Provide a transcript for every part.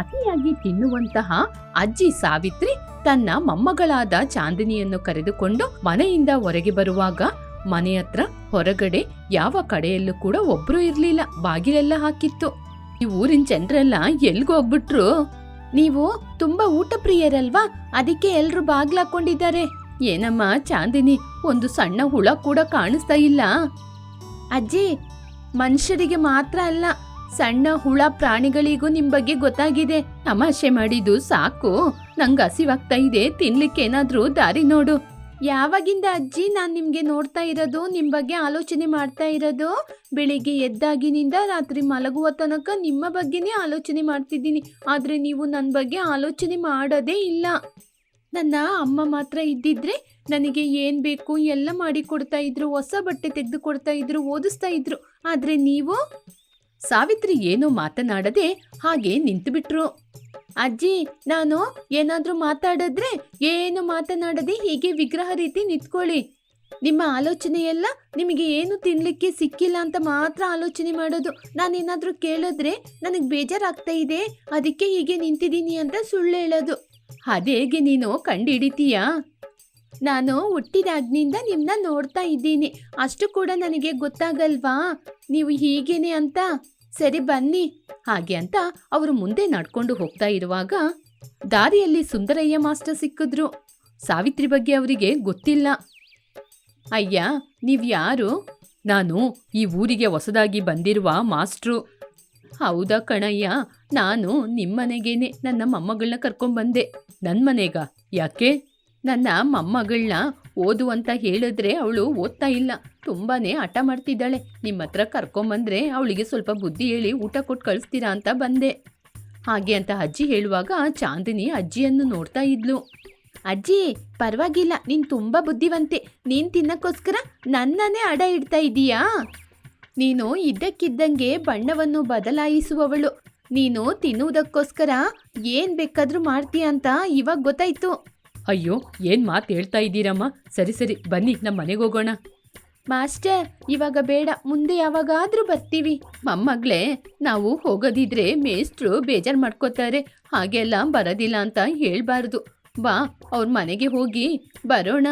ಅತಿಯಾಗಿ ತಿನ್ನುವಂತಹ ಅಜ್ಜಿ ಸಾವಿತ್ರಿ ತನ್ನ ಮೊಮ್ಮಗಳಾದ ಚಾಂದಿನಿಯನ್ನು ಕರೆದುಕೊಂಡು ಮನೆಯಿಂದ ಹೊರಗೆ ಬರುವಾಗ ಮನೆ ಹತ್ರ ಹೊರಗಡೆ ಯಾವ ಕಡೆಯಲ್ಲೂ ಕೂಡ ಒಬ್ರು ಇರ್ಲಿಲ್ಲ. ಬಾಗಿಲೆಲ್ಲ ಹಾಕಿತ್ತು. ಈ ಊರಿನ ಜನರೆಲ್ಲ ಎಲ್ಗೋಗ್ಬಿಟ್ರು? ನೀವು ತುಂಬಾ ಊಟ ಪ್ರಿಯರಲ್ವಾ, ಅದಕ್ಕೆ ಎಲ್ರು ಬಾಗ್ಲಾಕೊಂಡಿದ್ದಾರೆ. ಏನಮ್ಮ ಚಾಂದಿನಿ, ಒಂದು ಸಣ್ಣ ಹುಳ ಕೂಡ ಕಾಣಿಸ್ತಾ ಇಲ್ಲ. ಅಜ್ಜಿ, ಮನುಷ್ಯರಿಗೆ ಮಾತ್ರ ಅಲ್ಲ, ಸಣ್ಣ ಹುಳ ಪ್ರಾಣಿಗಳಿಗೂ ನಿಮ್ ಬಗ್ಗೆ ಗೊತ್ತಾಗಿದೆ. ತಮಾಷೆ ಮಾಡಿದ್ದು ಸಾಕು, ನಂಗೆ ಹಸಿವಾಗ್ತಾ ಇದೆ, ತಿನ್ಲಿಕ್ಕೆ ಏನಾದ್ರೂ ದಾರಿ ನೋಡು. ಯಾವಾಗಿಂದ ಅಜ್ಜಿ ನಾನ್ ನಿಮ್ಗೆ ನೋಡ್ತಾ ಇರೋದು, ನಿಮ್ ಬಗ್ಗೆ ಆಲೋಚನೆ ಮಾಡ್ತಾ ಇರೋದು? ಬೆಳಿಗ್ಗೆ ಎದ್ದಾಗಿನಿಂದ ರಾತ್ರಿ ಮಲಗುವ ತನಕ ನಿಮ್ಮ ಬಗ್ಗೆನೇ ಆಲೋಚನೆ ಮಾಡ್ತಿದ್ದೀನಿ. ಆದ್ರೆ ನೀವು ನನ್ನ ಬಗ್ಗೆ ಆಲೋಚನೆ ಮಾಡೋದೇ ಇಲ್ಲ. ನನ್ನ ಅಮ್ಮ ಮಾತ್ರ ಇದ್ದಿದ್ರೆ ನನಗೆ ಏನ್ ಬೇಕು ಎಲ್ಲ ಮಾಡಿ ಕೊಡ್ತಾ ಇದ್ರು, ಹೊಸ ಬಟ್ಟೆ ತೆಗೆದು ಕೊಡ್ತಾ ಇದ್ರು, ಓದಿಸ್ತಾ ಇದ್ರು. ಆದ್ರೆ ನೀವು? ಸಾವಿತ್ರಿ ಏನೋ ಮಾತನಾಡದೆ ಹಾಗೆ ನಿಂತು ಬಿಟ್ರು. ಅಜ್ಜಿ, ನಾನು ಏನಾದ್ರೂ ಮಾತಾಡಿದ್ರೆ ಏನು ಮಾತನಾಡದೆ ಹೀಗೆ ವಿಗ್ರಹ ರೀತಿ ನಿಂತ್ಕೊಳ್ಳಿ. ನಿಮ್ಮ ಆಲೋಚನೆ ಎಲ್ಲ ನಿಮಗೆ ಏನು ತಿನ್ಲಿಕ್ಕೆ ಸಿಕ್ಕಿಲ್ಲ ಅಂತ ಮಾತ್ರ ಆಲೋಚನೆ ಮಾಡೋದು. ನಾನೇನಾದ್ರೂ ಕೇಳಿದ್ರೆ ನನಗೆ ಬೇಜಾರಾಗ್ತಾ ಇದೆ, ಅದಕ್ಕೆ ಹೀಗೆ ನಿಂತಿದ್ದೀನಿ ಅಂತ ಸುಳ್ಳು ಹೇಳೋದು. ಅದೇಗೆ ನೀನು ಕಂಡುಹಿಡಿತೀಯಾ? ನಾನು ಹುಟ್ಟಿದಾಗ್ನಿಂದ ನಿಮ್ಮನ್ನ ನೋಡ್ತಾ ಇದ್ದೀನಿ, ಅಷ್ಟು ಕೂಡ ನನಗೆ ಗೊತ್ತಾಗಲ್ವಾ ನೀವು ಹೀಗೇನೆ ಅಂತ? ಸರಿ ಬನ್ನಿ. ಹಾಗೆ ಅಂತ ಅವರು ಮುಂದೆ ನಡ್ಕೊಂಡು ಹೋಗ್ತಾ ಇರುವಾಗ ದಾರಿಯಲ್ಲಿ ಸುಂದರಯ್ಯ ಮಾಸ್ಟರ್ ಸಿಕ್ಕಿದ್ರು. ಸಾವಿತ್ರಿ ಬಗ್ಗೆ ಅವರಿಗೆ ಗೊತ್ತಿಲ್ಲ. ಅಯ್ಯ, ನೀವ್ ಯಾರು? ನಾನು ಈ ಊರಿಗೆ ಹೊಸದಾಗಿ ಬಂದಿರುವ ಮಾಸ್ಟ್ರು. ಹೌದಾ ಕಣಯ್ಯ, ನಾನು ನಿಮ್ಮನೆಗೇನೆ ನನ್ನ ಮೊಮ್ಮಗಳನ್ನ ಕರ್ಕೊಂಡ್ಬಂದೆ. ನನ್ನ ಮನೆಗ? ಯಾಕೆ? ನನ್ನ ಮೊಮ್ಮಗಳನ್ನ ಓದು ಅಂತ ಹೇಳಿದ್ರೆ ಅವಳು ಓದ್ತಾ ಇಲ್ಲ, ತುಂಬಾನೇ ಹಠ ಮಾಡ್ತಿದ್ದಾಳೆ. ನಿಮ್ಮ ಹತ್ರ ಕರ್ಕೊಂಬಂದ್ರೆ ಅವಳಿಗೆ ಸ್ವಲ್ಪ ಬುದ್ಧಿ ಹೇಳಿ ಊಟ ಕೊಟ್ಟು ಕಳಿಸ್ತೀರಾ ಅಂತ ಬಂದೆ. ಹಾಗೆ ಅಂತ ಅಜ್ಜಿ ಹೇಳುವಾಗ ಚಾಂದಿನಿ ಅಜ್ಜಿಯನ್ನು ನೋಡ್ತಾ ಇದ್ಲು. ಅಜ್ಜಿ, ಪರವಾಗಿಲ್ಲ, ನೀನು ತುಂಬ ಬುದ್ಧಿವಂತೆ. ನೀನು ತಿನ್ನಕ್ಕೋಸ್ಕರ ನನ್ನನ್ನೇ ಅಡ ಇಡ್ತಾ ಇದ್ದೀಯಾ? ನೀನು ಇದ್ದಕ್ಕಿದ್ದಂಗೆ ಬಣ್ಣವನ್ನು ಬದಲಾಯಿಸುವವಳು. ನೀನು ತಿನ್ನುವುದಕ್ಕೋಸ್ಕರ ಏನು ಬೇಕಾದರೂ ಮಾಡ್ತೀಯ ಅಂತ ಇವಾಗ ಗೊತ್ತಾಯ್ತು. ಅಯ್ಯೋ, ಏನು ಮಾತು ಹೇಳ್ತಾ ಇದ್ದೀರಮ್ಮ. ಸರಿ ಸರಿ ಬನ್ನಿ, ನಮ್ಮ ಮನೆಗೆ ಹೋಗೋಣ. ಮಾಸ್ಟರ್, ಇವಾಗ ಬೇಡ, ಮುಂದೆ ಯಾವಾಗಾದ್ರೂ ಬರ್ತೀವಿ. ಮೊಮ್ಮಗಳೇ, ನಾವು ಹೋಗೋದಿದ್ರೆ ಮೇಷ್ಟ್ರು ಬೇಜಾರು ಮಾಡ್ಕೋತಾರೆ. ಹಾಗೆಲ್ಲ ಬರೋದಿಲ್ಲ ಅಂತ ಹೇಳ್ಬಾರ್ದು. ಬಾ, ಅವ್ರ ಮನೆಗೆ ಹೋಗಿ ಬರೋಣ.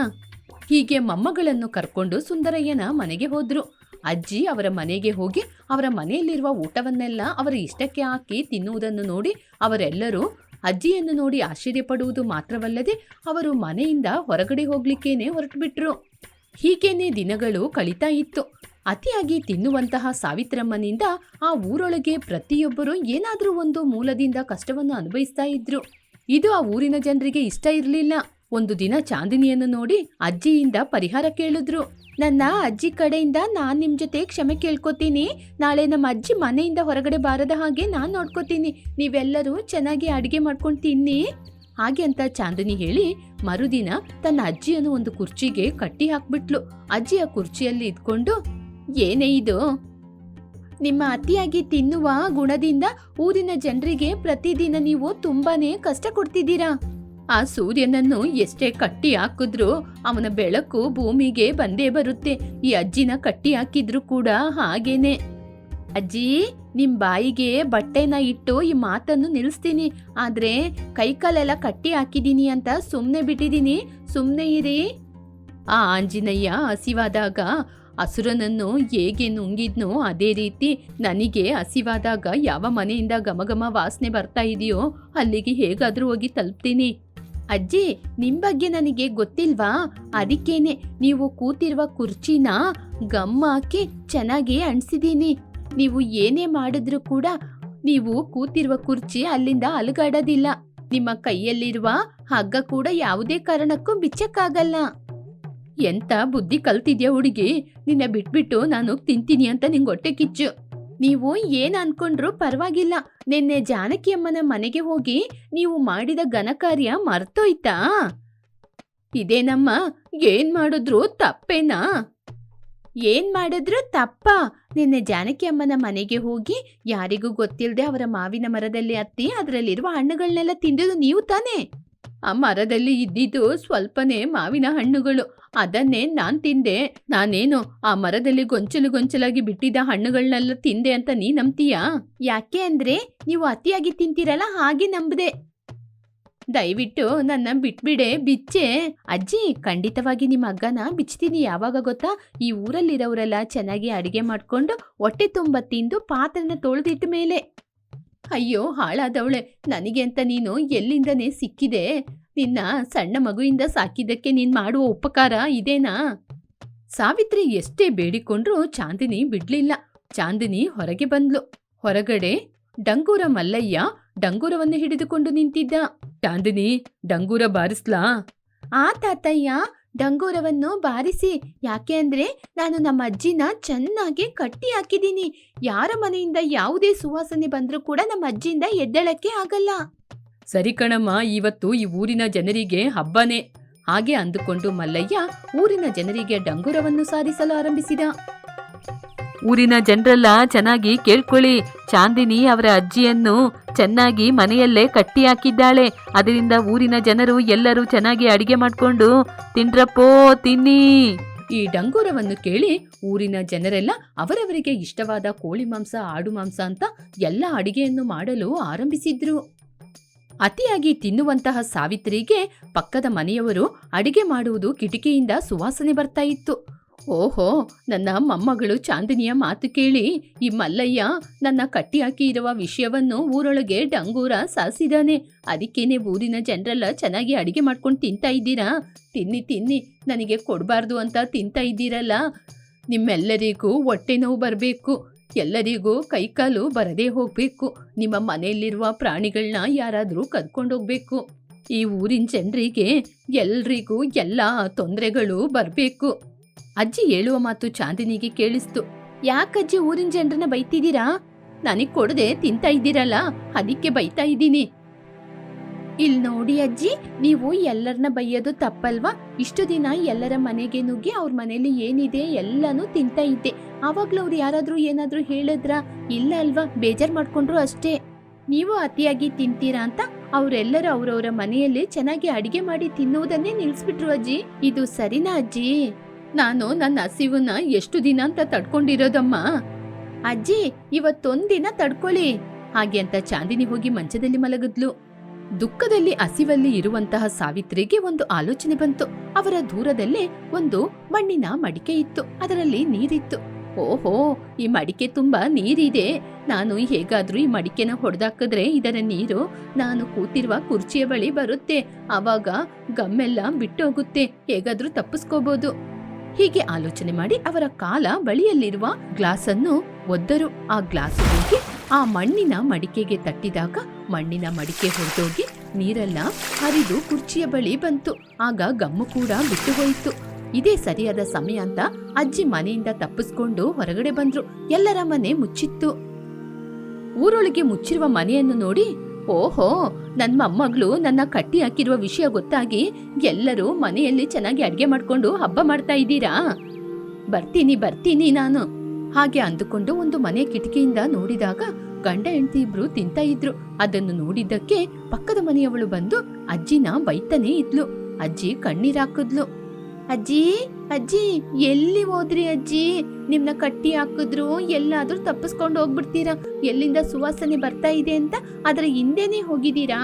ಹೀಗೆ ಮೊಮ್ಮಗಳನ್ನು ಕರ್ಕೊಂಡು ಸುಂದರಯ್ಯನ ಮನೆಗೆ ಹೋದ್ರು. ಅಜ್ಜಿ ಅವರ ಮನೆಗೆ ಹೋಗಿ ಅವರ ಮನೆಯಲ್ಲಿರುವ ಊಟವನ್ನೆಲ್ಲ ಅವರ ಇಷ್ಟಕ್ಕೆ ಹಾಕಿ ತಿನ್ನುವುದನ್ನು ನೋಡಿ ಅವರೆಲ್ಲರೂ ಅಜ್ಜಿಯನ್ನು ನೋಡಿ ಆಶ್ಚರ್ಯಪಡುವುದು ಮಾತ್ರವಲ್ಲದೆ ಅವರು ಮನೆಯಿಂದ ಹೊರಗಡೆ ಹೋಗ್ಲಿಕ್ಕೇನೆ ಹೊರಟುಬಿಟ್ರು. ಹೀಗೇನೆ ದಿನಗಳು ಕಳೀತಾ ಇತ್ತು. ಅತಿಯಾಗಿ ತಿನ್ನುವಂತಹ ಸಾವಿತ್ರಮ್ಮನಿಂದ ಆ ಊರೊಳಗೆ ಪ್ರತಿಯೊಬ್ಬರು ಏನಾದರೂ ಒಂದು ಮೂಲದಿಂದ ಕಷ್ಟವನ್ನು ಅನುಭವಿಸ್ತಾ ಇದ್ರು. ಇದು ಆ ಊರಿನ ಜನರಿಗೆ ಇಷ್ಟ ಇರಲಿಲ್ಲ. ಒಂದು ದಿನ ಚಾಂದಿನಿಯನ್ನು ನೋಡಿ ಅಜ್ಜಿಯಿಂದ ಪರಿಹಾರ ಕೇಳಿದ್ರು. ನನ್ನ ಅಜ್ಜಿ ಕಡೆಯಿಂದ ನಾನು ನಿಮ್ಮ ಜೊತೆ ಕ್ಷಮೆ ಕೇಳ್ಕೊತೀನಿ. ನಾಳೆ ನಮ್ಮ ಅಜ್ಜಿ ಮನೆಯಿಂದ ಹೊರಗಡೆ ಬಾರದ ಹಾಗೆ ನಾನು ನೋಡ್ಕೋತೀನಿ. ನೀವೆಲ್ಲರೂ ಚೆನ್ನಾಗಿ ಅಡುಗೆ ಮಾಡ್ಕೊಂಡು ತಿನ್ನಿ. ಹಾಗೆ ಅಂತ ಚಾಂದಿನಿ ಹೇಳಿ ಮರುದಿನ ತನ್ನ ಅಜ್ಜಿಯನ್ನು ಒಂದು ಕುರ್ಚಿಗೆ ಕಟ್ಟಿ ಹಾಕ್ಬಿಟ್ಲು. ಅಜ್ಜಿಯ ಕುರ್ಚಿಯಲ್ಲಿ ಇದ್ಕೊಂಡು, ಏನೇ ಇದು? ನಿಮ್ಮ ಅತಿಯಾಗಿ ತಿನ್ನುವ ಗುಣದಿಂದ ಊರಿನ ಜನರಿಗೆ ಪ್ರತಿದಿನ ನೀವು ತುಂಬಾನೇ ಕಷ್ಟ ಕೊಡ್ತಿದ್ದೀರಾ. ಆ ಸೂರ್ಯನನ್ನು ಎಷ್ಟೇ ಕಟ್ಟಿ ಹಾಕಿದ್ರು ಅವನ ಬೆಳಕು ಭೂಮಿಗೆ ಬಂದೇ ಬರುತ್ತೆ. ಈ ಅಜ್ಜಿನ ಕಟ್ಟಿ ಹಾಕಿದ್ರು ಕೂಡ ಹಾಗೇನೆ. ಅಜ್ಜಿ, ನಿಮ್ ಬಾಯಿಗೆ ಬಟ್ಟೆನ ಇಟ್ಟು ಈ ಮಾತನ್ನು ನಿಲ್ಲಿಸ್ತೀನಿ. ಆದ್ರೆ ಕೈಕಾಲೆಲ್ಲ ಕಟ್ಟಿ ಹಾಕಿದೀನಿ ಅಂತ ಸುಮ್ನೆ ಬಿಟ್ಟಿದೀನಿ, ಸುಮ್ನೆ ಇರಿ. ಆ ಆಂಜನೇಯ ಹಸಿವಾದಾಗ ಹಸುರನನ್ನು ಹೇಗೆ ನುಂಗಿದ್ನೋ ಅದೇ ರೀತಿ ನನಗೆ ಹಸಿವಾದಾಗ ಯಾವ ಮನೆಯಿಂದ ಘಮಘಮ ವಾಸನೆ ಬರ್ತಾ ಇದೆಯೋ ಅಲ್ಲಿಗೆ ಹೇಗಾದ್ರೂ ಹೋಗಿ ತಲುಪ್ತೀನಿ. ಅಜ್ಜಿ, ನಿಮ್ ಬಗ್ಗೆ ನನಗೆ ಗೊತ್ತಿಲ್ವಾ? ಅದಕ್ಕೇನೆ ನೀವು ಕೂತಿರುವ ಕುರ್ಚಿನ ಗಮ್ ಹಾಕಿ ಚೆನ್ನಾಗಿ ಅಣಿಸಿದೀನಿ. ನೀವು ಏನೇ ಮಾಡಿದ್ರು ಕೂಡ ನೀವು ಕೂತಿರುವ ಕುರ್ಚಿ ಅಲ್ಲಿಂದ ಅಲುಗಾಡೋದಿಲ್ಲ. ನಿಮ್ಮ ಕೈಯಲ್ಲಿರುವ ಹಗ್ಗ ಕೂಡ ಯಾವುದೇ ಕಾರಣಕ್ಕೂ ಬಿಚ್ಚಕ್ಕಾಗಲ್ಲ. ಎಂತ ಬುದ್ಧಿ ಕಲ್ತಿದ್ಯಾ ಹುಡುಗಿ? ನಿನ್ನ ಬಿಟ್ಬಿಟ್ಟು ನಾನು ತಿಂತೀನಿ ಅಂತ ನಿಂಗೆ ಹೊಟ್ಟೆ ಕಿಚ್ಚು. ನೀವು ಏನ್ ಅನ್ಕೊಂಡ್ರು ಪರವಾಗಿಲ್ಲ. ನಿನ್ನೆ ಜಾನಕಿಯಮ್ಮನ ಮನೆಗೆ ಹೋಗಿ ನೀವು ಮಾಡಿದ ಘನಕಾರ್ಯ ಮರ್ತೋಯ್ತಾ? ಇದೇನಮ್ಮ, ಏನ್ ಮಾಡಿದ್ರು ತಪ್ಪೇನಾ? ಏನ್ ಮಾಡಿದ್ರು ತಪ್ಪ? ನಿನ್ನೆ ಜಾನಕಿಯಮ್ಮನ ಮನೆಗೆ ಹೋಗಿ ಯಾರಿಗೂ ಗೊತ್ತಿಲ್ಲದೆ ಅವರ ಮಾವಿನ ಮರದಲ್ಲಿ ಹತ್ತಿ ಅದರಲ್ಲಿರುವ ಹಣ್ಣುಗಳನ್ನೆಲ್ಲ ತಿಂದಿದ್ದು ನೀವು ತಾನೇ? ಆ ಮರದಲ್ಲಿ ಇದ್ದಿದ್ದು ಸ್ವಲ್ಪನೇ ಮಾವಿನ ಹಣ್ಣುಗಳು, ಅದನ್ನೇ ನಾನ್ ತಿಂದೆ. ನಾನೇನು ಆ ಮರದಲ್ಲಿ ಗೊಂಚಲಾಗಿ ಬಿಟ್ಟಿದ್ದ ಹಣ್ಣುಗಳನ್ನೆಲ್ಲ ತಿಂದೆ ಅಂತ ನೀ ನಂಬ್ತೀಯಾ? ಯಾಕೆ ಅಂದ್ರೆ ನೀವು ಅತಿಯಾಗಿ ತಿಂತೀರಲ್ಲ, ಹಾಗೆ ನಂಬದೆ. ದಯವಿಟ್ಟು ನನ್ನ ಬಿಟ್ಬಿಡೆ ಬಿಚ್ಚೆ. ಅಜ್ಜಿ, ಖಂಡಿತವಾಗಿ ನಿಮ್ಮ ಹಗ್ಗನ ಬಿಚ್ತೀನಿ. ಯಾವಾಗ ಗೊತ್ತಾ? ಈ ಊರಲ್ಲಿರೋರೆಲ್ಲ ಚೆನ್ನಾಗಿ ಅಡಿಗೆ ಮಾಡ್ಕೊಂಡು ಹೊಟ್ಟೆ ತುಂಬ ತಿಂದು ಪಾತ್ರೆನ ತೊಳೆದಿಟ್ಟ ಮೇಲೆ. ಅಯ್ಯೋ ಹಾಳಾದವಳೆ, ನನಗೆ ಅಂತ ನೀನು ಎಲ್ಲಿಂದನೇ ಸಿಕ್ಕಿದೆ? ನಿನ್ನ ಸಣ್ಣ ಮಗುವಿಂದ ಸಾಕಿದ್ದಕ್ಕೆ ನೀನ್ ಮಾಡುವ ಉಪಕಾರ ಇದೇನಾ? ಸಾವಿತ್ರಿ ಎಷ್ಟೇ ಬೇಡಿಕೊಂಡ್ರೂ ಚಾಂದಿನಿ ಬಿಡ್ಲಿಲ್ಲ. ಚಾಂದಿನಿ ಹೊರಗೆ ಬಂದ್ಲು. ಹೊರಗಡೆ ಡಂಗೂರ ಮಲ್ಲಯ್ಯ ಡಂಗೂರವನ್ನು ಹಿಡಿದುಕೊಂಡು ನಿಂತಿದ್ದ. ಚಾಂದಿನಿ, ಡಂಗೂರ ಬಾರಿಸ್ಲಾ? ಆ ತಾತಯ್ಯ, ಡಂಗೂರವನ್ನು ಬಾರಿಸಿ. ಯಾಕೆ ಅಂದ್ರೆ ನಾನು ನಮ್ಮ ಅಜ್ಜಿನ ಚೆನ್ನಾಗಿ ಕಟ್ಟಿ ಹಾಕಿದ್ದೀನಿ. ಯಾರ ಮನೆಯಿಂದ ಯಾವುದೇ ಸುವಾಸನೆ ಬಂದ್ರೂ ಕೂಡ ನಮ್ಮ ಅಜ್ಜಿಯಿಂದ ಎದ್ದೇಳಕ್ಕೆ ಆಗಲ್ಲ. ಸರಿ ಕಣಮ್ಮ, ಇವತ್ತು ಈ ಊರಿನ ಜನರಿಗೆ ಹಬ್ಬನೇ. ಹಾಗೆ ಅಂದುಕೊಂಡು ಮಲ್ಲಯ್ಯ ಊರಿನ ಜನರಿಗೆ ಡಂಗೂರವನ್ನು ಸಾರಿಸಲು ಆರಂಭಿಸಿದ. ಊರಿನ ಜನರೆಲ್ಲ ಚೆನ್ನಾಗಿ ಕೇಳ್ಕೊಳ್ಳಿ, ಚಾಂದಿನಿ ಅವರ ಅಜ್ಜಿಯನ್ನು ಚೆನ್ನಾಗಿ ಮನೆಯಲ್ಲೇ ಕಟ್ಟಿ ಹಾಕಿದ್ದಾಳೆ. ಅದರಿಂದ ಊರಿನ ಜನರು ಎಲ್ಲರೂ ಚೆನ್ನಾಗಿ ಅಡಿಗೆ ಮಾಡ್ಕೊಂಡು ತಿಂಡ್ರಪ್ಪೋ ತಿನ್ನಿ. ಈ ಡಂಗೂರವನ್ನು ಕೇಳಿ ಊರಿನ ಜನರೆಲ್ಲ ಅವರವರಿಗೆ ಇಷ್ಟವಾದ ಕೋಳಿ ಮಾಂಸ, ಆಡು ಮಾಂಸ ಅಂತ ಎಲ್ಲ ಅಡಿಗೆಯನ್ನು ಮಾಡಲು ಆರಂಭಿಸಿದ್ರು. ಅತಿಯಾಗಿ ತಿನ್ನುವಂತಹ ಸಾವಿತ್ರಿಗೆ ಪಕ್ಕದ ಮನೆಯವರು ಅಡಿಗೆ ಮಾಡುವುದು ಕಿಟಕಿಯಿಂದ ಸುವಾಸನೆ ಬರ್ತಾ ಇತ್ತು. ಓಹೋ, ನನ್ನ ಮೊಮ್ಮಗಳು ಚಾಂದಿನಿಯ ಮಾತು ಕೇಳಿ ಈ ಮಲ್ಲಯ್ಯ ನನ್ನ ಕಟ್ಟಿ ಹಾಕಿ ಇರುವ ವಿಷಯವನ್ನು ಊರೊಳಗೆ ಡಂಗೂರ ಸಾರಿಸಿದಾನೆ. ಅದಕ್ಕೇನೆ ಊರಿನ ಜನರೆಲ್ಲ ಚೆನ್ನಾಗಿ ಅಡಿಗೆ ಮಾಡ್ಕೊಂಡು ತಿಂತಾ ಇದ್ದೀರಾ? ತಿನ್ನಿ ತಿನ್ನಿ, ನನಗೆ ಕೊಡಬಾರ್ದು ಅಂತ ತಿಂತಾ ಇದ್ದೀರಲ್ಲ. ನಿಮ್ಮೆಲ್ಲರಿಗೂ ಹೊಟ್ಟೆ ನೋವು ಬರಬೇಕು, ಎಲ್ಲರಿಗೂ ಕೈಕಾಲು ಬರದೇ ಹೋಗ್ಬೇಕು. ನಿಮ್ಮ ಮನೆಯಲ್ಲಿರುವ ಪ್ರಾಣಿಗಳನ್ನ ಯಾರಾದರೂ ಕದ್ಕೊಂಡೋಗ್ಬೇಕು. ಈ ಊರಿನ ಜನರಿಗೆ ಎಲ್ರಿಗೂ ಎಲ್ಲ ತೊಂದರೆಗಳು ಬರಬೇಕು. ಅಜ್ಜಿ ಹೇಳುವ ಮಾತು ಚಾಂದಿನಿಗೆ ಕೇಳಿಸ್ತು. ಯಾಕಜ್ಜಿ ಊರಿನ ಜನರನ್ನ ಬೈತಿದ್ದೀರಾ? ನನಗ್ ಕೊಡದೆ ತಿಂತಾ ಇದ್ದೀರಲ್ಲ, ಅದಕ್ಕೆ ಬೈತಾ ಇದ್ದೀನಿ. ಇಲ್ ನೋಡಿ ಅಜ್ಜಿ, ನೀವು ಎಲ್ಲರನ್ನ ಬೈಯೋದು ತಪ್ಪಲ್ವಾ? ಇಷ್ಟು ದಿನ ಎಲ್ಲರ ಮನೆಗೆ ನುಗ್ಗಿ ಅವ್ರ ಮನೇಲಿ ಏನಿದೆ ಎಲ್ಲಾನು ತಿಂತಾ ಇದ್ದೆ. ಆವಾಗ್ಲೂ ಅವ್ರು ಯಾರಾದ್ರೂ ಏನಾದ್ರೂ ಹೇಳಿದ್ರ? ಇಲ್ಲ ಅಲ್ವಾ? ಬೇಜಾರ್ ಮಾಡ್ಕೊಂಡ್ರು ಅಷ್ಟೇ. ನೀವು ಅತಿಯಾಗಿ ತಿಂತೀರಾ ಅಂತ ಅವರೆಲ್ಲರೂ ಅವ್ರವ್ರ ಮನೆಯಲ್ಲಿ ಚೆನ್ನಾಗಿ ಅಡಿಗೆ ಮಾಡಿ ತಿನ್ನುವುದನ್ನೇ ನಿಲ್ಸ್ಬಿಟ್ರು ಅಜ್ಜಿ. ಇದು ಸರಿನಾ ಅಜ್ಜಿ? ನಾನು ನನ್ನ ಹಸಿವನ್ನ ಎಷ್ಟು ದಿನ ಅಂತ ತಡ್ಕೊಂಡಿರೋದಮ್ಮ? ಅಜ್ಜಿ, ಇವತ್ತೊಂದಿನ ತಡ್ಕೊಳ್ಳಿ. ಹಾಗೆ ಅಂತ ಚಾಂದಿನಿ ಹೋಗಿ ಮಂಚದಲ್ಲಿ ಮಲಗಿದ್ಲು. ದುಃಖದಲ್ಲಿ ಹಸಿವಲ್ಲಿ ಇರುವಂತಹ ಸಾವಿತ್ರಿಗೆ ಒಂದು ಆಲೋಚನೆ ಬಂತು. ಅವರ ದೂರದಲ್ಲೇ ಒಂದು ಮಣ್ಣಿನ ಮಡಿಕೆ ಇತ್ತು, ಅದರಲ್ಲಿ ನೀರಿತ್ತು. ಓಹೋ, ಈ ಮಡಿಕೆ ತುಂಬಾ ನೀರಿದೆ. ನಾನು ಹೇಗಾದ್ರೂ ಈ ಮಡಿಕೆನ ಹೊಡೆದಾಕಿದ್ರೆ ಇದರ ನೀರು ನಾನು ಕೂತಿರುವ ಕುರ್ಚಿಯ ಬಳಿ ಬರುತ್ತೆ. ಆವಾಗ ಗಮ್ಮೆಲ್ಲ ಬಿಟ್ಟೋಗುತ್ತೆ, ಹೇಗಾದ್ರೂ ತಪ್ಪಿಸ್ಕೋಬಹುದು. ಹೀಗೆ ಆಲೋಚನೆ ಮಾಡಿ ಅವರ ಕಾಲ ಬಳಿಯಲ್ಲಿರುವ ಗ್ಲಾಸನ್ನು ಒದ್ದರು. ಆ ಗ್ಲಾಸ್ ಹೋಗಿ ಆ ಮಣ್ಣಿನ ಮಡಿಕೆಗೆ ತಟ್ಟಿದಾಗ ಮಣ್ಣಿನ ಮಡಿಕೆ ಹೊರಟೋಗಿ ನೀರೆಲ್ಲ ಹರಿದು ಕುರ್ಚಿಯ ಬಳಿ ಬಂತು. ಆಗ ಗಮ್ಮು ಕೂಡ ಬಿಟ್ಟು ಹೋಯಿತು. ಇದೇ ಸರಿಯಾದ ಸಮಯ ಅಂತ ಅಜ್ಜಿ ಮನೆಯಿಂದ ತಪ್ಪಿಸ್ಕೊಂಡು ಹೊರಗಡೆ ಬಂದ್ರು. ಎಲ್ಲರ ಮನೆ ಮುಚ್ಚಿತ್ತು. ಊರೊಳಗೆ ಮುಚ್ಚಿರುವ ಮನೆಯನ್ನು ನೋಡಿ, ಓಹೋ, ನನ್ನ ಮೊಮ್ಮಗಳು ನನ್ನ ಕಟ್ಟಿ ಹಾಕಿರುವ ವಿಷಯ ಗೊತ್ತಾಗಿ ಎಲ್ಲರೂ ಮನೆಯಲ್ಲಿ ಚೆನ್ನಾಗಿ ಅಡ್ಗೆ ಮಾಡ್ಕೊಂಡು ಹಬ್ಬ ಮಾಡ್ತಾ ಇದ್ದೀರಾ? ಬರ್ತೀನಿ ನಾನು. ಹಾಗೆ ಅಂದುಕೊಂಡು ಒಂದು ಮನೆ ಕಿಟಕಿಯಿಂದ ನೋಡಿದಾಗ ಗಂಡ ಹೆಂಡತಿ ಇಬ್ರು ತಿಂತಾ ಇದ್ರು. ಅದನ್ನು ನೋಡಿದ್ದಕ್ಕೆ ಪಕ್ಕದ ಮನೆಯವಳು ಬಂದು ಅಜ್ಜಿನ ಬೈತಾನೆ ಇದ್ಲು. ಅಜ್ಜಿ ಕಣ್ಣೀರಾಕಿದ್ಲು. ಅಜ್ಜಿ, ಅಜ್ಜಿ, ಎಲ್ಲಿ ಹೋದ್ರಿ ಅಜ್ಜಿ? ನಿಮ್ನ ಕಟ್ಟಿ ಹಾಕಿದ್ರು ಎಲ್ಲಾದ್ರೂ ತಪ್ಪಿಸ್ಕೊಂಡು ಹೋಗ್ಬಿಡ್ತೀರಾ? ಎಲ್ಲಿಂದ ಸುವಾಸನೆ ಬರ್ತಾ ಇದೆ ಅಂತ ಅದರ ಹಿಂದೆನೆ ಹೋಗಿದ್ದೀರಾ?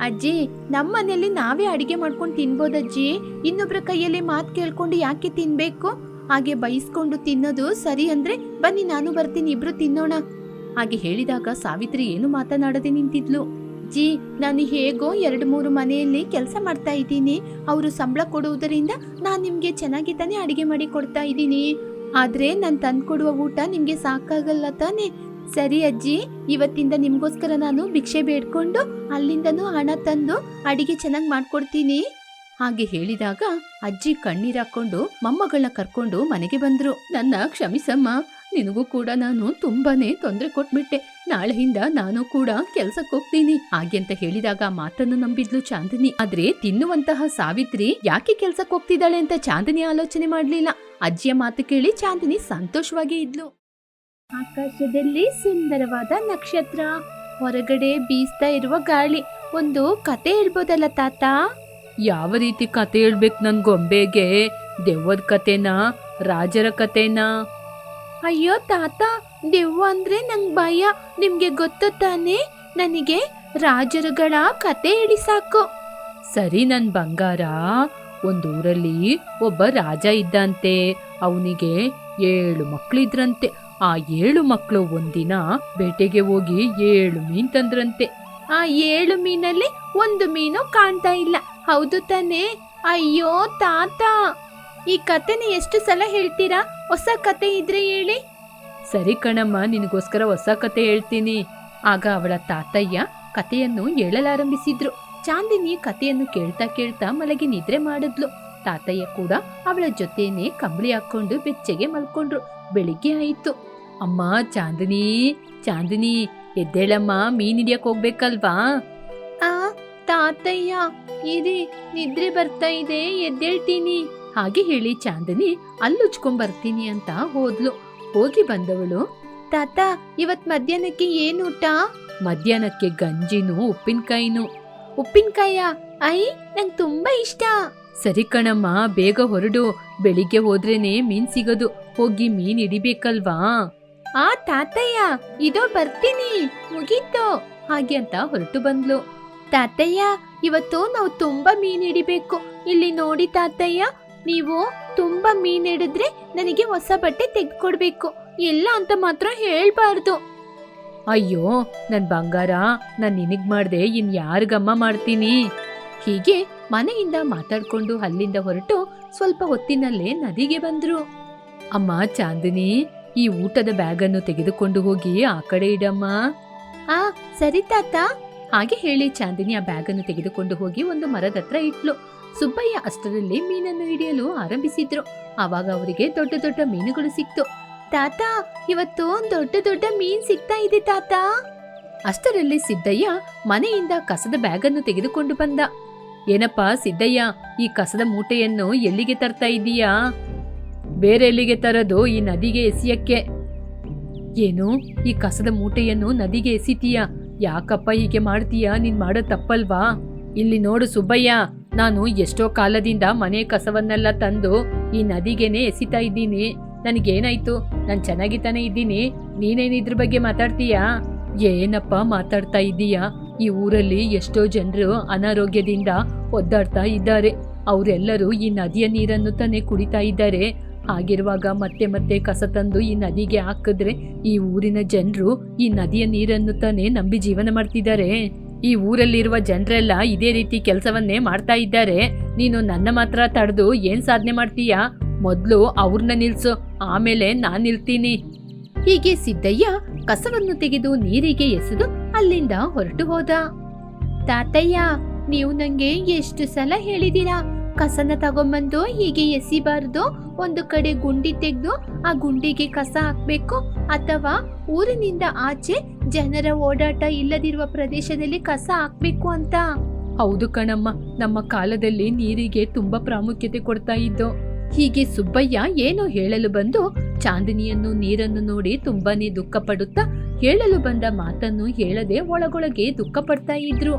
ಅಜ್ಜಿ, ನಮ್ಮ ಮನೆಯಲ್ಲಿ ನಾವೇ ಅಡಿಗೆ ಮಾಡ್ಕೊಂಡು ತಿನ್ಬೋದಜ್ಜಿ. ಇನ್ನೊಬ್ರ ಕೈಯಲ್ಲಿ ಮಾತು ಕೇಳ್ಕೊಂಡು ಯಾಕೆ ತಿನ್ಬೇಕು? ಹಾಗೆ ಬೈಸ್ಕೊಂಡು ತಿನ್ನೋದು ಸರಿ ಅಂದ್ರೆ ಬನ್ನಿ, ನಾನು ಬರ್ತೀನಿ, ಇಬ್ರು ತಿನ್ನೋಣ. ಹಾಗೆ ಹೇಳಿದಾಗ ಸಾವಿತ್ರಿ ಏನು ಮಾತನಾಡದೆ ನಿಂತಿದ್ಲು. ಅಜ್ಜಿ, ನಾನು ಹೇಗೋ 2-3 ಮನೆಯಲ್ಲಿ ಕೆಲಸ ಮಾಡ್ತಾ ಇದ್ದೀನಿ. ಅವರು ಸಂಬಳ ಕೊಡುವುದರಿಂದ ನಾನ್ ನಿಮ್ಗೆ ಚೆನ್ನಾಗಿ ತಾನೇ ಅಡಿಗೆ ಮಾಡಿ ಕೊಡ್ತಾ ಇದ್ದೀನಿ. ಆದ್ರೆ ನಾನ್ ತಂದ್ಕೊಡುವ ಊಟ ನಿಮ್ಗೆ ಸಾಕಾಗಲ್ಲ ತಾನೆ? ಸರಿ ಅಜ್ಜಿ, ಇವತ್ತಿಂದ ನಿಮ್ಗೋಸ್ಕರ ನಾನು ಭಿಕ್ಷೆ ಬೇಡ್ಕೊಂಡು ಅಲ್ಲಿಂದನೂ ಹಣ ತಂದು ಅಡಿಗೆ ಚೆನ್ನಾಗಿ ಮಾಡ್ಕೊಡ್ತೀನಿ. ಹಾಗೆ ಹೇಳಿದಾಗ ಅಜ್ಜಿ ಕಣ್ಣೀರಾಕೊಂಡು ಮೊಮ್ಮಗಳನ್ನ ಕರ್ಕೊಂಡು ಮನೆಗೆ ಬಂದ್ರು. ನನ್ನ ಕ್ಷಮಿಸಮ್ಮ, ನಿನಗೂ ಕೂಡ ನಾನು ತುಂಬಾನೇ ತೊಂದರೆ ಕೊಟ್ಬಿಟ್ಟೆ. ನಾಳೆಯಿಂದ ನಾನು ಕೂಡ ಕೆಲ್ಸಕ್ಕೆ ಹೋಗ್ತೀನಿ ಹಾಗೆ ಅಂತ ಹೇಳಿದಾಗ ಮಾತನ್ನು ನಂಬಿದ್ಲು ಚಾಂದಿನಿ. ಆದ್ರೆ ತಿನ್ನುವಂತಹ ಸಾವಿತ್ರಿ ಯಾಕೆ ಕೆಲ್ಸಕ್ಕೆ ಹೋಗ್ತಿದ್ದಾಳೆ ಅಂತ ಚಾಂದಿನಿ ಆಲೋಚನೆ ಮಾಡ್ಲಿಲ್ಲ. ಅಜ್ಜಿಯ ಮಾತು ಕೇಳಿ ಚಾಂದಿನಿ ಸಂತೋಷವಾಗಿ ಇದ್ಲು. ಆಕಾಶದಲ್ಲಿ ಸುಂದರವಾದ ನಕ್ಷತ್ರ, ಹೊರಗಡೆ ಬೀಸ್ತಾ ಇರುವ ಗಾಳಿ, ಒಂದು ಕತೆ ಹೇಳ್ಬೋದಲ್ಲ ತಾತ? ಯಾವ ರೀತಿ ಕತೆ ಹೇಳ್ಬೇಕು ನನ್ ಗೊಂಬೆಗೆ? ದೆವ್ವದ ಕತೆನಾ, ರಾಜರ ಕತೆನಾ? ಅಯ್ಯೋ ತಾತ, ದೆವ್ವ ಅಂದ್ರೆ ನಂಗೆ ಭಯ. ನಿಮ್ಗೆ ಗೊತ್ತು ತಾನೇ, ನನಗೆ ರಾಜರುಗಳ ಕತೆ ಹೇಳಿ ಸಾಕು. ಸರಿ ನನ್ ಬಂಗಾರ. ಒಂದೂರಲ್ಲಿ ಒಬ್ಬ ರಾಜ ಇದ್ದಂತೆ. ಅವನಿಗೆ 7 ಮಕ್ಕಳಿದ್ರಂತೆ. ಆ 7 ಮಕ್ಕಳು ಒಂದಿನ ಬೇಟೆಗೆ ಹೋಗಿ 7 ಮೀನ್ ತಂದ್ರಂತೆ. ಆ 7 ಮೀನಲ್ಲಿ ಒಂದು ಮೀನು ಕಾಣ್ತಾ ಇಲ್ಲ, ಹೌದು ತಾನೇ? ಅಯ್ಯೋ ತಾತ, ಈ ಕತೆನ ಎಷ್ಟು ಸಲ ಹೇಳ್ತೀರಾ? ಹೊಸ ಕತೆ ಇದ್ರೆ ಹೇಳಿ. ಸರಿ ಕಣಮ್ಮ, ನಿನಗೋಸ್ಕರ ಹೊಸ ಕತೆ ಹೇಳ್ತೀನಿ. ಆಗ ಅವಳ ತಾತಯ್ಯ ಕತೆಯನ್ನು ಹೇಳಲಾರಂಭಿಸಿದ್ರು. ಚಾಂದಿನಿ ಕತೆಯನ್ನು ಕೇಳ್ತಾ ಕೇಳ್ತಾ ಮಲಗಿ ನಿದ್ರೆ ಮಾಡಿದ್ಲು. ತಾತಯ್ಯ ಕೂಡ ಅವಳ ಜೊತೆನೆ ಕಂಬಳಿ ಹಾಕೊಂಡು ಬೆಚ್ಚಗೆ ಮಲ್ಕೊಂಡ್ರು. ಬೆಳಿಗ್ಗೆ ಆಯಿತು. ಅಮ್ಮ ಚಾಂದಿನಿ, ಚಾಂದಿನಿ ಎದ್ದೇಳಮ್ಮ, ಮೀನ್ ಹಿಡಿಯಕ್ ಹೋಗ್ಬೇಕಲ್ವಾ? ಆ ತಾತಯ್ಯ, ಇರಿ, ನಿದ್ರೆ ಬರ್ತಾ ಇದೆ, ಎದ್ದೇಳ್ತೀನಿ. ಹಾಗೆ ಹೇಳಿ ಚಾಂದಿನಿ ಅಲ್ಲುಚ್ಕೊಂಡ್ ಅಂತ ಹೋದ್ಲು. ಹೋಗಿ ಬಂದವಳು, ತಾತ ಇವತ್ ಮಧ್ಯಾಹ್ನಕ್ಕೆ ಏನು ಊಟ? ಮಧ್ಯಾಹ್ನಕ್ಕೆ ಗಂಜಿನೂ ಉಪ್ಪಿನಕಾಯಿನೂ. ಉಪ್ಪಿನಕಾಯ? ಐ, ನಂಗೆ ತುಂಬಾ ಇಷ್ಟ. ಸರಿ ಕಣಮ್ಮ, ಬೇಗ ಹೊರಡು. ಬೆಳಿಗ್ಗೆ ಹೋದ್ರೇನೆ ಮೀನ್ ಸಿಗೋದು. ಹೋಗಿ ಮೀನ್ ಹಿಡಿಬೇಕಲ್ವಾ? ಆ ತಾತಯ್ಯ, ಇದೋ ಬರ್ತೀನಿ, ಮುಗೀತು. ಹಾಗೆ ಅಂತ ಹೊರಟು ಬಂದ್ಲು. ತಾತಯ್ಯ, ಇವತ್ತು ನಾವು ತುಂಬಾ ಮೀನ್ ಹಿಡಿಬೇಕು. ಇಲ್ಲಿ ನೋಡಿ ತಾತಯ್ಯ, ನೀವು ತುಂಬಾ ಮೀನ್ ಹಿಡಿದ್ರೆ ನನಗೆ ಹೊಸ ಬಟ್ಟೆ ತೆಗೆದುಕೊಡ್ಬೇಕು. ಎಲ್ಲ ಅಂತ ಮಾತ್ರ ಹೇಳ್ಬಾರ್ದು. ಅಯ್ಯೋ ನನ್ ಬಂಗಾರ, ನಾನ್ ನಿನಗ್ ಮಾಡ್ದೆ ಇನ್ ಯಾರಿಗಮ್ಮ ಮಾಡ್ತೀನಿ? ಹೀಗೆ ಮನೆಯಿಂದ ಮಾತಾಡ್ಕೊಂಡು ಅಲ್ಲಿಂದ ಹೊರಟು ಸ್ವಲ್ಪ ಹೊತ್ತಿನಲ್ಲೇ ನದಿಗೆ ಬಂದ್ರು. ಅಮ್ಮ ಚಾಂದಿನಿ, ಈ ಊಟದ ಬ್ಯಾಗನ್ನು ತೆಗೆದುಕೊಂಡು ಹೋಗಿ ಆ ಕಡೆ ಇಡಮ್ಮ. ಆ ಸರಿ ತಾತ. ಹಾಗೆ ಹೇಳಿ ಚಾಂದಿನಿ ಆ ಬ್ಯಾಗನ್ನು ತೆಗೆದುಕೊಂಡು ಹೋಗಿ ಒಂದು ಮರದ ಹತ್ರ ಇಟ್ಲು. ಸುಬ್ಬಯ್ಯ ಅಷ್ಟರಲ್ಲಿ ಮೀನನ್ನು ಹಿಡಿಯಲು ಆರಂಭಿಸಿದ್ರು. ಆವಾಗ ಅವರಿಗೆ ದೊಡ್ಡ ದೊಡ್ಡ ಮೀನುಗಳು ಸಿಕ್ತು. ತಾತ, ಇವತ್ತು ದೊಡ್ಡ ದೊಡ್ಡ ಮೀನ್ ಸಿಗ್ತಾ ಇದೆ ತಾತ. ಅಷ್ಟರಲ್ಲಿ ಸಿದ್ದಯ್ಯ ಮನೆಯಿಂದ ಕಸದ ಬ್ಯಾಗನ್ನು ತೆಗೆದುಕೊಂಡು ಬಂದ. ಏನಪ್ಪಾ ಸಿದ್ದಯ್ಯ, ಈ ಕಸದ ಮೂಟೆಯನ್ನು ಎಲ್ಲಿಗೆ ತರ್ತಾ ಇದ್ದೀಯಾ? ಬೇರೆ ಎಲ್ಲಿಗೆ ತರದು, ಈ ನದಿಗೆ ಎಸಿಯಕ್ಕೆ. ಏನು, ಈ ಕಸದ ಮೂಟೆಯನ್ನು ನದಿಗೆ ಎಸಿತೀಯಾ? ಯಾಕಪ್ಪ ಹೀಗೆ ಮಾಡ್ತೀಯಾ? ನೀನ್ ಮಾಡೋ ತಪ್ಪಲ್ವಾ? ಇಲ್ಲಿ ನೋಡು ಸುಬ್ಬಯ್ಯ, ನಾನು ಎಷ್ಟೋ ಕಾಲದಿಂದ ಮನೆ ಕಸವನ್ನೆಲ್ಲ ತಂದು ಈ ನದಿಗೆನೆ ಎಸಿತಾ ಇದ್ದೀನಿ. ನನಗೇನಾಯ್ತು? ನಾನು ಚೆನ್ನಾಗಿ ತಾನೇ ಇದ್ದೀನಿ. ನೀನೇನು ಇದ್ರ ಬಗ್ಗೆ ಮಾತಾಡ್ತೀಯಾ? ಏನಪ್ಪ ಮಾತಾಡ್ತಾ ಇದ್ದೀಯಾ? ಈ ಊರಲ್ಲಿ ಎಷ್ಟೋ ಜನರು ಅನಾರೋಗ್ಯದಿಂದ ಒದ್ದಾಡ್ತಾ ಇದ್ದಾರೆ. ಅವರೆಲ್ಲರೂ ಈ ನದಿಯ ನೀರನ್ನು ತಾನೇ ಕುಡಿತಾ ಇದ್ದಾರೆ. ಹಾಗಿರುವಾಗ ಮತ್ತೆ ಮತ್ತೆ ಕಸ ತಂದು ಈ ನದಿಗೆ ಹಾಕಿದ್ರೆ ಈ ಊರಿನ ಜನರು ಈ ನದಿಯ ನೀರನ್ನು ತಾನೇ ನಂಬಿ ಜೀವನ ಮಾಡ್ತಿದ್ದಾರೆ. ಈ ಊರಲ್ಲಿರುವ ಜನರೆಲ್ಲ ಇದೇ ರೀತಿ ಕೆಲಸವನ್ನೇ ಮಾಡ್ತಾ ಇದ್ದಾರೆ. ನೀನು ನನ್ನ ಮಾತ್ರ ತಡೆದು ಏನ್ ಸಾಧನೆ ಮಾಡ್ತೀಯಾ? ಮೊದ್ಲು ಅವ್ರನ್ನ ನಿಲ್ಸು, ಆಮೇಲೆ ನಾನ್ ನಿಲ್ತೀನಿ. ಹೀಗೆ ಸಿದ್ದಯ್ಯ ಕಸವನ್ನು ತೆಗೆದು ನೀರಿಗೆ ಎಸೆದು ಅಲ್ಲಿಂದ ಹೊರಟು ಹೋದ. ತಾತಯ್ಯ, ನೀವು ನಂಗೆ ಎಷ್ಟು ಸಲ ಹೇಳಿದೀರಾ, ಕಸನ ತಗೊಂಬಂದು ಹೀಗೆ ಎಸಿಬಾರ್ದು. ಒಂದು ಕಡೆ ಗುಂಡಿ ತೆಗೆದು ಆ ಗುಂಡಿಗೆ ಕಸ ಹಾಕ್ಬೇಕು, ಅಥವಾ ಊರಿನಿಂದ ಆಚೆ ಜನರ ಓಡಾಟ ಇಲ್ಲದಿರುವ ಪ್ರದೇಶದಲ್ಲಿ ಕಸ ಹಾಕ್ಬೇಕು ಅಂತ. ಹೌದು ಕಣಮ್ಮ, ನಮ್ಮ ಕಾಲದಲ್ಲಿ ನೀರಿಗೆ ತುಂಬಾ ಪ್ರಾಮುಖ್ಯತೆ ಕೊಡ್ತಾ ಇದ್ದೋ. ಹೀಗೆ ಸುಬ್ಬಯ್ಯ ಏನೋ ಹೇಳಲು ಬಂದು ಚಾಂದಿನಿಯನ್ನು ನೀರನ್ನು ನೋಡಿ ತುಂಬಾನೇ ದುಃಖ ಪಡುತ್ತಾ ಹೇಳಲು ಬಂದ ಮಾತನ್ನು ಹೇಳದೆ ಒಳಗೊಳಗೆ ದುಃಖ ಪಡ್ತಾ ಇದ್ರು.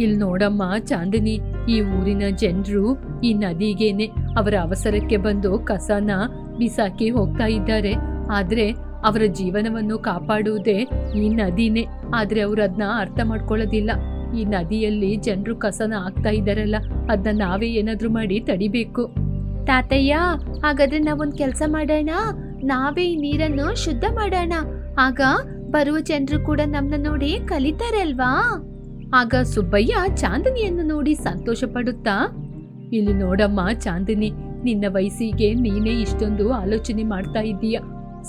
ಇಲ್ ನೋಡಮ್ಮ ಚಾಂದಿನಿ, ಈ ಊರಿನ ಜನರು ಈ ನದಿಗೇನೆ ಅವರ ಅವಸರಕ್ಕೆ ಬಂದು ಕಸನ ಬಿಸಾಕಿ ಹೋಗ್ತಾ ಇದ್ದಾರೆ. ಆದ್ರೆ ಅವರ ಜೀವನವನ್ನು ಕಾಪಾಡುವುದೇ ಈ ನದಿನೇ. ಆದ್ರೆ ಅವ್ರು ಅದನ್ನ ಅರ್ಥ ಮಾಡ್ಕೊಳ್ಳೋದಿಲ್ಲ. ಈ ನದಿಯಲ್ಲಿ ಜನರು ಕಸನ ಹಾಕ್ತಾ ಇದ್ದಾರಲ್ಲ, ಅದನ್ನ ನಾವೇ ಏನಾದ್ರೂ ಮಾಡಿ ತಡಿಬೇಕು. ತಾತಯ್ಯ, ಹಾಗಾದ್ರೆ ನಾವೊಂದ್ ಕೆಲ್ಸ ಮಾಡೋಣ, ನಾವೇ ಈ ನೀರನ್ನು ಶುದ್ಧ ಮಾಡೋಣ. ಆಗ ಬರುವ ಜನರು ಕೂಡ ನಮ್ಮನ್ನ ನೋಡಿ ಕಲಿತಾರಲ್ವಾ? ಆಗ ಸುಬ್ಬಯ್ಯ ಚಾಂದಿನಿಯನ್ನು ನೋಡಿ ಸಂತೋಷ ಪಡುತ್ತಾ, ಇಲ್ಲಿ ನೋಡಮ್ಮ ಚಾಂದಿನಿ, ನಿನ್ನ ವಯಸ್ಸಿಗೆ ನೀನೇ ಇಷ್ಟೊಂದು ಆಲೋಚನೆ ಮಾಡ್ತಾ ಇದ್ದೀಯ.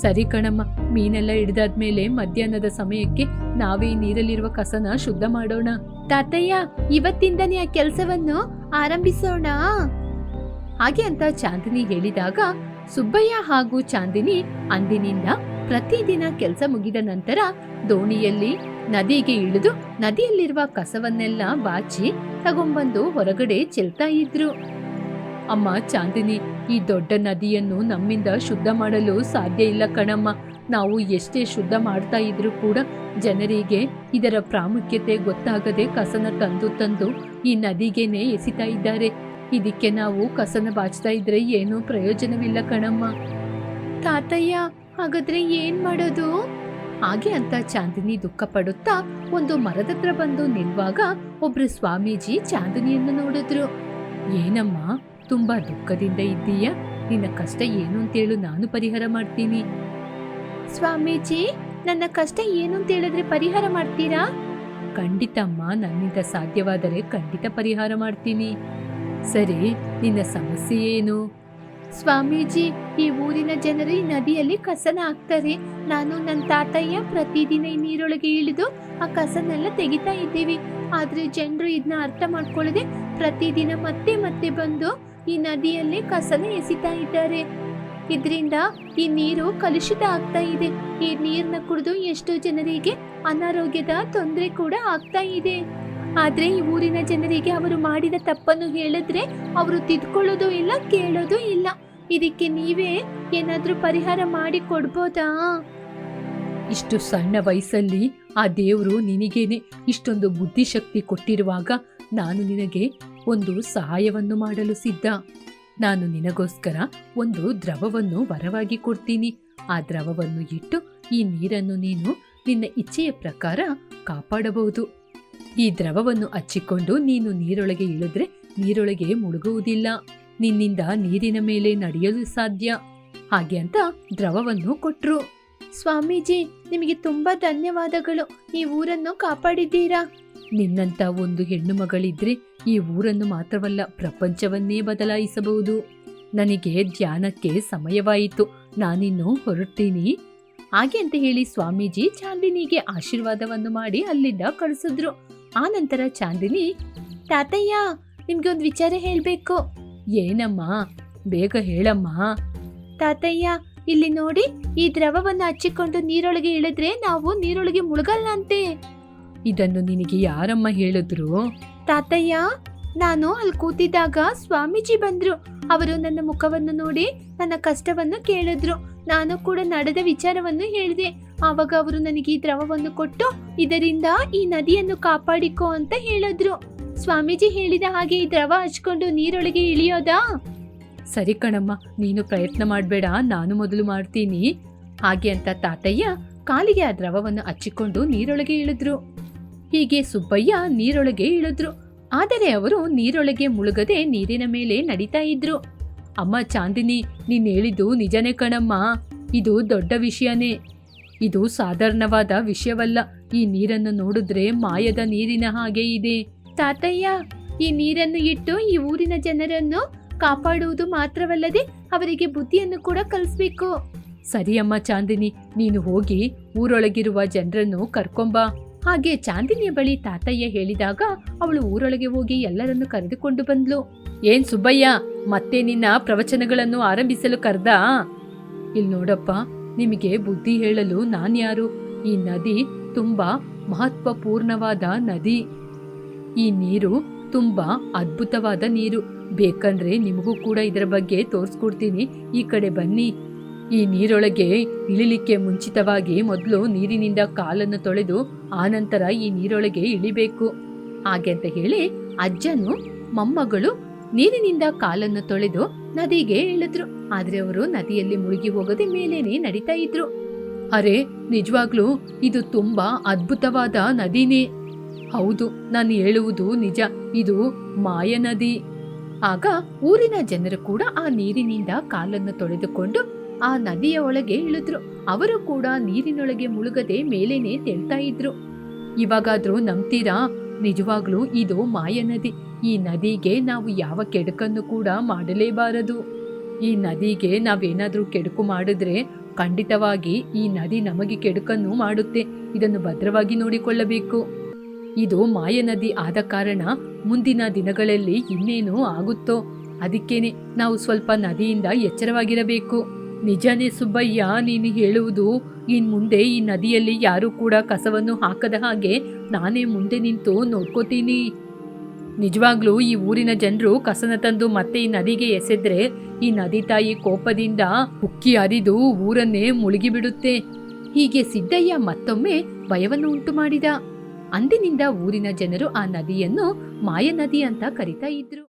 ಸರಿ ಕಣಮ್ಮ, ಮೀನೆಲ್ಲ ಹಿಡಿದಾದ್ಮೇಲೆ ಮಧ್ಯಾಹ್ನದ ಸಮಯಕ್ಕೆ ನಾವೇ ಈ ನೀರಲ್ಲಿರುವ ಕಸನ ಶುದ್ಧ ಮಾಡೋಣ. ತಾತಯ್ಯ, ಇವತ್ತಿಂದನೇ ಆ ಕೆಲಸವನ್ನು ಆರಂಭಿಸೋಣ. ಹಾಗೆ ಅಂತ ಚಾಂದಿನಿ ಹೇಳಿದಾಗ ಸುಬ್ಬಯ್ಯ ಹಾಗೂ ಚಾಂದಿನಿ ಅಂದಿನಿಂದ ಪ್ರತಿದಿನ ಕೆಲಸ ಮುಗಿದ ನಂತರ ದೋಣಿಯಲ್ಲಿ ನದಿಗೆ ಇಳಿದು ನದಿಯಲ್ಲಿರುವ ಕಸವನ್ನೆಲ್ಲ ಬಾಚಿ ತಗೊಂಬಂದು ಹೊರಗಡೆ ಚೆಲ್ತಾ ಇದ್ರು. ಅಮ್ಮ ಚಾಂದಿನಿ, ಈ ದೊಡ್ಡ ನದಿಯನ್ನು ನಮ್ಮಿಂದ ಶುದ್ಧ ಮಾಡಲು ಸಾಧ್ಯ ಇಲ್ಲ ಕಣಮ್ಮ. ನಾವು ಎಷ್ಟೇ ಶುದ್ಧ ಮಾಡ್ತಾ ಇದ್ರೂ ಕೂಡ ಜನರಿಗೆ ಇದರ ಪ್ರಾಮುಖ್ಯತೆ ಗೊತ್ತಾಗದೆ ಕಸನ ತಂದು ಈ ನದಿಗೆನೆ ಎಸಿತಾ ಇದ್ದಾರೆ. ಇದಕ್ಕೆ ನಾವು ಕಸನ ಬಾಚ್ತಾ ಇದ್ರೆ ಏನೂ ಪ್ರಯೋಜನವಿಲ್ಲ ಕಣಮ್ಮ. ತಾತಯ್ಯ, ಹಾಗಾದ್ರೆ ಏನ್ ಮಾಡೋದು? ಹಾಗೆ ಅಂತ ಚಾಂದಿನಿ ದುಃಖ ಪಡುತ್ತಾ ಒಂದು ಮರದತ್ರ ಬಂದು ನಿಲ್ವಾಗ ಒಬ್ರು ಸ್ವಾಮೀಜಿ ಚಾಂದಿನಿಯನ್ನು ನೋಡಿದ್ರು. ಏನಮ್ಮ, ತುಂಬಾ ದುಃಖದಿಂದ ಇದ್ದೀಯಾ? ನಿನ್ನ ಕಷ್ಟ ಏನು ಅಂತೇಳು, ನಾನು ಪರಿಹಾರ ಮಾಡ್ತೀನಿ. ಸ್ವಾಮೀಜಿ, ನನ್ನ ಕಷ್ಟ ಏನು ಅಂತ ಹೇಳಿದ್ರೆ ಪರಿಹಾರ ಮಾಡ್ತೀರಾ? ಖಂಡಿತಮ್ಮ, ನನ್ನಿಂದ ಸಾಧ್ಯವಾದರೆ ಖಂಡಿತ ಪರಿಹಾರ ಮಾಡ್ತೀನಿ. ಸರಿ, ನಿನ್ನ ಸಮಸ್ಯೆ ಏನು? ಸ್ವಾಮೀಜಿ, ಈ ಊರಿನ ಜನರು ಈ ನದಿಯಲ್ಲಿ ಕಸನ ಹಾಕ್ತಾರೆ. ನಾನು ನನ್ನ ತಾತಯ್ಯ ಪ್ರತಿದಿನ ಈ ನೀರೊಳಗೆ ಇಳಿದು ಆ ಕಸನೆಲ್ಲ ತೆಗಿತಾ ಇದ್ದೀವಿ. ಆದ್ರೆ ಜನರು ಇದನ್ನ ಅರ್ಥ ಮಾಡ್ಕೊಳ್ಳದೆ ಪ್ರತಿದಿನ ಮತ್ತೆ ಮತ್ತೆ ಬಂದು ಈ ನದಿಯಲ್ಲಿ ಕಸನ ಎಸಿತಾ ಇದ್ದಾರೆ. ಇದರಿಂದ ಈ ನೀರು ಕಲುಷಿತ ಆಗ್ತಾ ಇದೆ. ಈ ನೀರನ್ನ ಕುಡಿದು ಎಷ್ಟೋ ಜನರಿಗೆ ಅನಾರೋಗ್ಯದ ತೊಂದರೆ ಕೂಡ ಆಗ್ತಾ ಇದೆ. ಆದ್ರೆ ಈ ಊರಿನ ಜನರಿಗೆ ಅವರು ಮಾಡಿದ ತಪ್ಪನ್ನು ಹೇಳಿದ್ರೆ ಅವರು ತಿದ್ಕೊಳ್ಳೋದು ಇಲ್ಲ, ಕೇಳೋದು ಇಲ್ಲ. ಇದಕ್ಕೆ ನೀವೇ ಏನಾದ್ರೂ ಪರಿಹಾರ ಮಾಡಿ ಕೊಡ್ಬೋದಾ? ಇಷ್ಟು ಸಣ್ಣ ವಯಸ್ಸಲ್ಲಿ ಆ ದೇವರು ನಿನಗೇನೆ ಇಷ್ಟೊಂದು ಬುದ್ಧಿಶಕ್ತಿ ಕೊಟ್ಟಿರುವಾಗ ನಾನು ನಿನಗೆ ಒಂದು ಸಹಾಯವನ್ನು ಮಾಡಲು ಸಿದ್ಧ. ನಾನು ನಿನಗೋಸ್ಕರ ಒಂದು ದ್ರವವನ್ನು ವರವಾಗಿ ಕೊಡ್ತೀನಿ. ಆ ದ್ರವವನ್ನು ಇಟ್ಟು ಈ ನೀರನ್ನು ನೀನು ನಿನ್ನ ಇಚ್ಛೆಯ ಪ್ರಕಾರ ಕಾಪಾಡಬಹುದು. ಈ ದ್ರವವನ್ನು ಹಚ್ಚಿಕೊಂಡು ನೀನು ನೀರೊಳಗೆ ಇಳಿದ್ರೆ ನೀರೊಳಗೆ ಮುಳುಗುವುದಿಲ್ಲ. ನಿನ್ನಿಂದ ನೀರಿನ ಮೇಲೆ ನಡೆಯಲು ಸಾಧ್ಯ. ಹಾಗೆ ಅಂತ ದ್ರವವನ್ನು ಕೊಟ್ರು. ಸ್ವಾಮೀಜಿ, ನಿಮಗೆ ತುಂಬಾ ಧನ್ಯವಾದಗಳು. ಈ ಊರನ್ನು ಕಾಪಾಡಿದ್ದೀರಾ. ನಿನ್ನಂತ ಒಂದು ಹೆಣ್ಣು ಮಗಳಿದ್ರೆ ಈ ಊರನ್ನು ಮಾತ್ರವಲ್ಲ, ಪ್ರಪಂಚವನ್ನೇ ಬದಲಾಯಿಸಬಹುದು. ನನಗೆ ಧ್ಯಾನಕ್ಕೆ ಸಮಯವಾಯಿತು, ನಾನಿನ್ನು ಹೊರಡ್ತೀನಿ. ಹಾಗೆ ಅಂತ ಹೇಳಿ ಸ್ವಾಮೀಜಿ ಚಾಂದಿನಿಗೆ ಆಶೀರ್ವಾದವನ್ನು ಮಾಡಿ ಅಲ್ಲಿಂದ ಕಳಿಸಿದ್ರು. ಆ ನಂತರ ಚಾಂದಿನಿ, ತಾತಯ್ಯ, ನಿಮ್ಗೆ ಒಂದು ವಿಚಾರ ಹೇಳ್ಬೇಕು. ಏನಮ್ಮ? ಬೇಗ ಹೇಳಮ್ಮ. ತಾತಯ್ಯ, ಇಲ್ಲಿ ನೋಡಿ, ಈ ದ್ರವವನ್ನು ಹಚ್ಚಿಕೊಂಡು ನೀರೊಳಗೆ ಇಳಿದ್ರೆ ನಾವು ನೀರೊಳಗೆ ಮುಳುಗಲ್ಲ ಅಂತೆ. ಇದನ್ನು ನಿನಗೆ ಯಾರಮ್ಮ ಹೇಳಿದ್ರು? ತಾತಯ್ಯ, ನಾನು ಅಲ್ಲಿ ಕೂತಿದ್ದಾಗ ಸ್ವಾಮೀಜಿ ಬಂದ್ರು. ಅವರು ನನ್ನ ಮುಖವನ್ನು ನೋಡಿ ನನ್ನ ಕಷ್ಟವನ್ನು ಕೇಳಿದ್ರು. ನಾನು ಕೂಡ ನಡೆದ ವಿಚಾರವನ್ನು ಹೇಳಿದೆ. ಆವಾಗ ಅವರು ನನಗೆ ಈ ದ್ರವವನ್ನು ಕೊಟ್ಟು ಇದರಿಂದ ಈ ನದಿಯನ್ನು ಕಾಪಾಡಿಕೋ ಅಂತ ಹೇಳಿದ್ರು. ಸ್ವಾಮೀಜಿ ಹೇಳಿದ ಹಾಗೆ ಈ ದ್ರವ ಹಚ್ಕೊಂಡು ನೀರೊಳಗೆ ಇಳಿಯೋದಾ? ಸರಿ ಕಣಮ್ಮ, ನೀನು ಪ್ರಯತ್ನ ಮಾಡಬೇಡ, ನಾನು ಮೊದಲು ಮಾಡ್ತೀನಿ. ಹಾಗೆ ಅಂತ ತಾತಯ್ಯ ಕಾಲಿಗೆ ಆ ದ್ರವವನ್ನು ಹಚ್ಚಿಕೊಂಡು ನೀರೊಳಗೆ ಇಳಿದ್ರು. ಹೀಗೆ ಸುಬ್ಬಯ್ಯ ನೀರೊಳಗೆ ಇಳಿದ್ರು. ಆದರೆ ಅವರು ನೀರೊಳಗೆ ಮುಳುಗದೆ ನೀರಿನ ಮೇಲೆ ನಡೀತಾ ಇದ್ರು. ಅಮ್ಮ ಚಾಂದಿನಿ, ನೀನ್ ಹೇಳಿದ್ದು ನಿಜನೇ ಕಣಮ್ಮ. ಇದು ದೊಡ್ಡ ವಿಷಯನೇ. ಇದು ಸಾಧಾರಣವಾದ ವಿಷಯವಲ್ಲ. ಈ ನೀರನ್ನು ನೋಡಿದ್ರೆ ಮಾಯದ ನೀರಿನ ಹಾಗೆ ಇದೆ. ತಾತಯ್ಯ, ಈ ನೀರನ್ನು ಇಟ್ಟು ಈ ಊರಿನ ಜನರನ್ನು ಕಾಪಾಡುವುದು ಮಾತ್ರವಲ್ಲದೆ ಅವರಿಗೆ ಬುದ್ಧಿಯನ್ನು ಕೂಡ ಕಲಿಸ್ಬೇಕು. ಸರಿಯಮ್ಮ ಚಾಂದಿನಿ, ನೀನು ಹೋಗಿ ಊರೊಳಗಿರುವ ಜನರನ್ನು ಕರ್ಕೊಂಬಾ. ಹಾಗೆ ಚಾಂದಿನಿಯ ಬಳಿ ತಾತಯ್ಯ ಹೇಳಿದಾಗ ಅವಳು ಊರೊಳಗೆ ಹೋಗಿ ಎಲ್ಲರನ್ನು ಕರೆದುಕೊಂಡು ಬಂದ್ಲು. ಏನ್ ಸುಬ್ಬಯ್ಯ, ಮತ್ತೆ ನಿನ್ನ ಪ್ರವಚನಗಳನ್ನು ಆರಂಭಿಸಲು ಕರ್ದಾ? ಇಲ್ಲಿ ನೋಡಪ್ಪ, ನಿಮಗೆ ಬುದ್ಧಿ ಹೇಳಲು ನಾನ್ಯಾರು? ಈ ನದಿ ತುಂಬಾ ಮಹತ್ವಪೂರ್ಣವಾದ ನದಿ. ಈ ನೀರು ತುಂಬಾ ಅದ್ಭುತವಾದ ನೀರು. ಬೇಕಂದ್ರೆ ನಿಮಗೂ ಕೂಡ ಇದರ ಬಗ್ಗೆ ತೋರಿಸ್ಕೊಡ್ತೀನಿ. ಈ ಕಡೆ ಬನ್ನಿ. ಈ ನೀರೊಳಗೆ ಇಳಿಲಿಕ್ಕೆ ಮುಂಚಿತವಾಗಿ ಮೊದಲು ನೀರಿನಿಂದ ಕಾಲನ್ನು ತೊಳೆದು ಆನಂತರ ಈ ನೀರೊಳಗೆ ಇಳಿಬೇಕು. ಹಾಗೆ ಅಂತ ಹೇಳಿ ಅಜ್ಜನು ಮೊಮ್ಮಗಳು ನೀರಿನಿಂದ ಕಾಲನ್ನು ತೊಳೆದು ನದಿಗೆ ಇಳಿದ್ರು. ಆದ್ರೆ ಅವರು ನದಿಯಲ್ಲಿ ಮುಳುಗಿ ಹೋಗದೆ ಮೇಲೇನೆ ನಡೀತಾ ಇದ್ರು. ಅರೆ, ನಿಜವಾಗ್ಲೂ ಇದು ತುಂಬಾ ಅದ್ಭುತವಾದ ನದಿನೇ. ಹೌದು, ನಾನು ಹೇಳುವುದು ನಿಜ. ಇದು ಮಾಯ ನದಿ. ಆಗ ಊರಿನ ಜನರು ಕೂಡ ಆ ನೀರಿನಿಂದ ಕಾಲನ್ನು ತೊಳೆದುಕೊಂಡು ಆ ನದಿಯ ಒಳಗೆ ಇಳಿದ್ರು. ಅವರು ಕೂಡ ನೀರಿನೊಳಗೆ ಮುಳುಗದೆ ಮೇಲೇನೆ ತೇಲ್ತಾ ಇದ್ರು. ಇವಾಗಾದ್ರೂ ನಂಬ್ತೀರಾ? ನಿಜವಾಗ್ಲೂ ಇದು ಮಾಯ ನದಿ. ಈ ನದಿಗೆ ನಾವು ಯಾವ ಕೆಡುಕನ್ನು ಕೂಡ ಮಾಡಲೇಬಾರದು. ಈ ನದಿಗೆ ನಾವೇನಾದ್ರೂ ಕೆಡುಕು ಮಾಡಿದ್ರೆ ಖಂಡಿತವಾಗಿ ಈ ನದಿ ನಮಗೆ ಕೆಡುಕನ್ನು ಮಾಡುತ್ತೆ. ಇದನ್ನು ಭದ್ರವಾಗಿ ನೋಡಿಕೊಳ್ಳಬೇಕು. ಇದು ಮಾಯ ನದಿ ಆದ ಕಾರಣ ಮುಂದಿನ ದಿನಗಳಲ್ಲಿ ಇನ್ನೇನು ಆಗುತ್ತೋ, ಅದಕ್ಕೇನೆ ನಾವು ಸ್ವಲ್ಪ ನದಿಯಿಂದ ಎಚ್ಚರವಾಗಿರಬೇಕು. ನಿಜನೇ ಸುಬ್ಬಯ್ಯ, ನೀನು ಹೇಳುವುದು. ಇನ್ ಮುಂದೆ ಈ ನದಿಯಲ್ಲಿ ಯಾರು ಕೂಡ ಕಸವನ್ನು ಹಾಕದ ಹಾಗೆ ನಾನೇ ಮುಂದೆ ನಿಂತು ನೋಡ್ಕೋತೀನಿ. ನಿಜವಾಗ್ಲೂ ಈ ಊರಿನ ಜನರು ಕಸನ ತಂದು ಮತ್ತೆ ಈ ನದಿಗೆ ಎಸೆದ್ರೆ ಈ ನದಿ ತಾಯಿ ಕೋಪದಿಂದ ಉಕ್ಕಿ ಹರಿದು ಊರನ್ನೇ ಮುಳುಗಿಬಿಡುತ್ತೆ. ಹೀಗೆ ಸಿದ್ದಯ್ಯ ಮತ್ತೊಮ್ಮೆ ಭಯವನ್ನು ಉಂಟು ಮಾಡಿದ. ಅಂದಿನಿಂದ ಊರಿನ ಜನರು ಆ ನದಿಯನ್ನು ಮಾಯ ನದಿ ಅಂತ ಕರಿತಾ ಇದ್ರು.